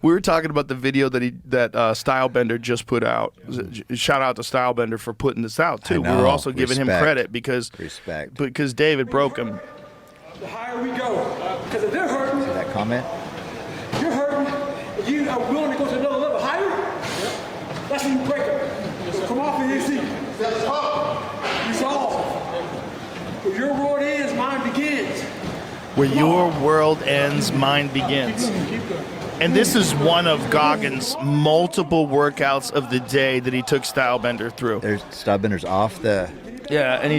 We were talking about the video that Stylebender just put out. Shout out to Stylebender for putting this out too. We were also giving him credit because David broke him. The higher we go, because if they're hurting, see that comment? You're hurting, and you are willing to go to another level higher. That's when you break them. So come off of your seat. Resolve. Where your world ends, mine begins. Where your world ends, mine begins. And this is one of Goggins' multiple workouts of the day that he took Stylebender through. There's Stylebender's off the... Yeah, and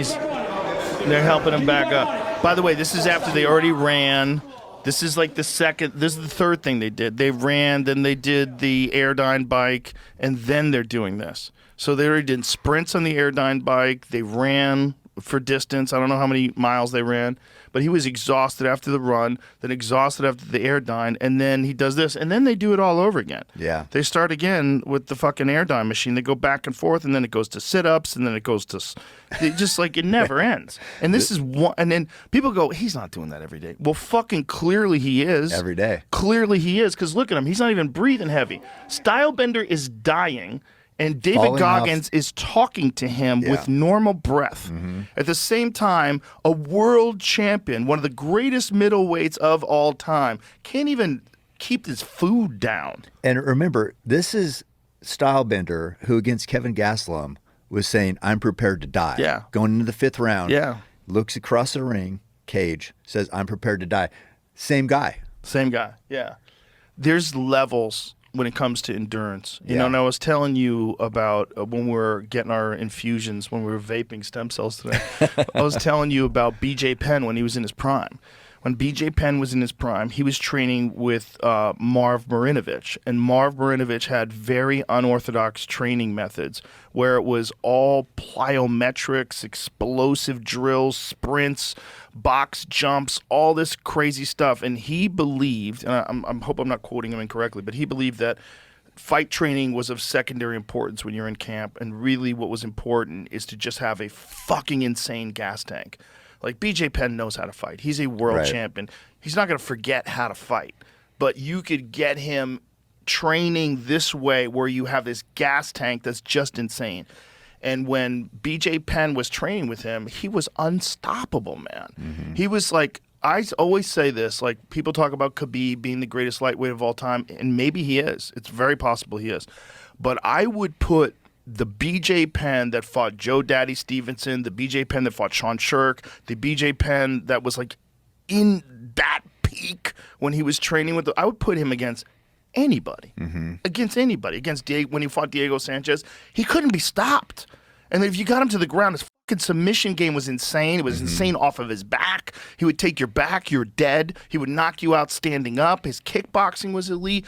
they're helping him back up. By the way, this is after they already ran. This is like this is the third thing they did. They ran, then they did the Airdyne bike, and then they're doing this. So they already did sprints on the Airdyne bike. They ran for distance. I don't know how many miles they ran, but he was exhausted after the run, then exhausted after the Airdyne, and then he does this, and then they do it all over again. Yeah. They start again with the fucking Airdyne machine. They go back and forth, and then it goes to sit-ups, and then it goes to just like it never ends. And this is one, and then people go, he's not doing that every day. Well, fucking clearly he is. Every day. Clearly he is, because look at him. He's not even breathing heavy. Stylebender is dying. And David Goggins is talking to him with normal breath. At the same time, a world champion, one of the greatest middleweights of all time, can't even keep his food down. And remember, this is Stylebender who against Kevin Gastelum was saying, I'm prepared to die. Yeah. Going into the 5th round. Yeah. Looks across the ring, cage, says, I'm prepared to die. Same guy. Same guy, yeah. There's levels when it comes to endurance. You know, and I was telling you about when we were getting our infusions, when we were vaping stem cells today, I was telling you about BJ Penn when he was in his prime. When BJ Penn was in his prime, he was training with Marv Marinovich, and Marv Marinovich had very unorthodox training methods where it was all plyometrics, explosive drills, sprints, box jumps, all this crazy stuff. And he believed, and I hope I'm not quoting him incorrectly, but he believed that fight training was of secondary importance when you're in camp, and really what was important is to just have a fucking insane gas tank. Like, BJ Penn knows how to fight. He's a world champion. He's not going to forget how to fight. But you could get him training this way where you have this gas tank that's just insane. And when BJ Penn was training with him, he was unstoppable, man. He was like, I always say this, like, people talk about Khabib being the greatest lightweight of all time, and maybe he is. It's very possible he is. But I would put the BJ Penn that fought Joe Daddy Stevenson, the BJ Penn that fought Sean Shirk, the BJ Penn that was like in that peak when he was training with I would put him against anybody. Against anybody. Against when he fought Diego Sanchez, he couldn't be stopped. And if you got him to the ground, his fucking submission game was insane. It was insane off of his back. He would take your back, you're dead. He would knock you out standing up. His kickboxing was elite.